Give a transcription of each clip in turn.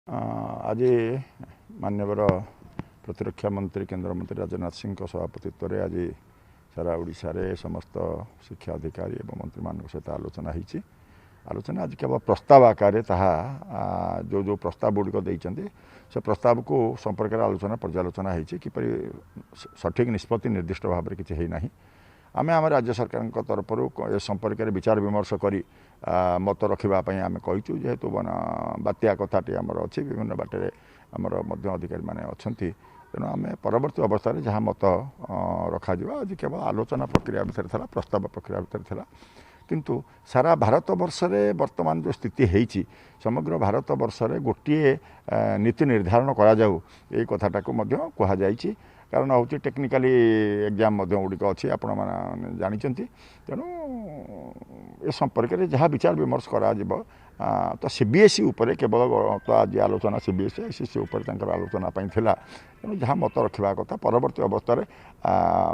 आज माननीय प्रतिरक्षा मंत्री केंद्र मंत्री राजनाथ सिंह सभापतित्व में आज सारा ओडिशा रे समस्त शिक्षा अधिकारी एवं मंत्री मान सहित आलोचना होती। आलोचना आज केवल प्रस्ताव आकार जो जो प्रस्ताव गुड़िक देते से प्रस्ताव को संपर्क आलोचना पर्यालोचना होती किपर सठिक निष्पत्ति निर्दिष्ट भाव में किसी है आम आम राज्य सरकार तरफ ए संपर्क में विचार विमर्श कर मत रखापी आम कहीचु जेहेतु बात्या कथाटी आमर अच्छी विभिन्न बाटे आमर अधिकारी मैंने अच्छा तेणु आम परवर्ती अवस्था जहाँ मत रखा आज केवल आलोचना प्रक्रिया भितर था प्रस्ताव प्रक्रिया भितर था किंतु सारा भारत वर्ष में वर्तमान जो स्थिति है समग्र भारत वर्ष में गोटे नीति निर्धारण करा जाऊ ये कथाटा को कहुई कारण हूँ टेक्निकाली एग्जाम गुड़िक अच्छी आपण मैंने जानते तेणु ए संपर्क में जहाँ विचार विमर्श करा तो सीबीएसई उपर केवल तो आज आलोचना सीबीएसई आईसीसी उपर आलोचना था तेणु जहाँ मत रखा कथा परवर्ती अवस्था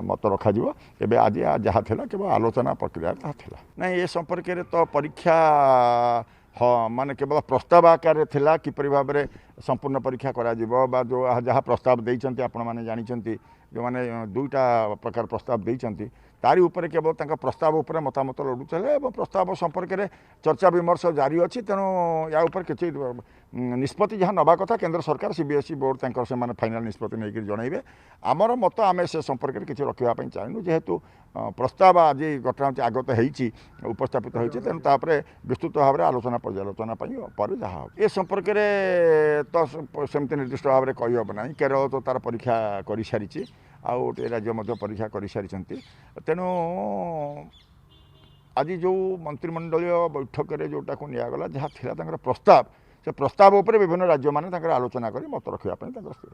मत रखा एवं आज जहाँ था केवल आलोचना प्रक्रिया था ना ये संपर्क में तो परीक्षा हाँ माने केवल प्रस्ताव आकार थिला किपरि भाव में संपूर्ण परीक्षा करा बा जो जहाँ प्रस्ताव देइचंती आपण माने जानिचंती जो माने दुईटा प्रकार प्रस्ताव देइचंती तारी ऊपर केवल तांका प्रस्ताव ऊपर मतामत लड़ुले और प्रस्ताव संपर्क में चर्चा विमर्श जारी अच्छी तेणु या ऊपर किसी निष्पत्ति जहाँ नवा कथा केंद्र सरकार सीबीएसई बोर्ड तंकर से माने फाइनल निष्पत्ति नहीं जनइबे आमर मत आम से संपर्क में किसी रखापी चाहूँ जेहेतु प्रस्ताव आज घटना आगत होती उपस्थापित होती तेणु तापर विस्तृत भाव में आलोचना पर्यालोचना पर जहाँ ए संपर्क में तो सेमती निर्दिष्ट भाव में कहीहब ना केरल तो तार परीक्षा कर सारी आउ गोटे राज्य परीक्षा कर सारी तेणु आज जो मंत्रिमंडलीय बैठक में जोटा को निगला जहाँ था प्रस्ताव से प्रस्ताव उपर विभिन्न राज्य मैंने आलोचना कर मत रखापी स्थिर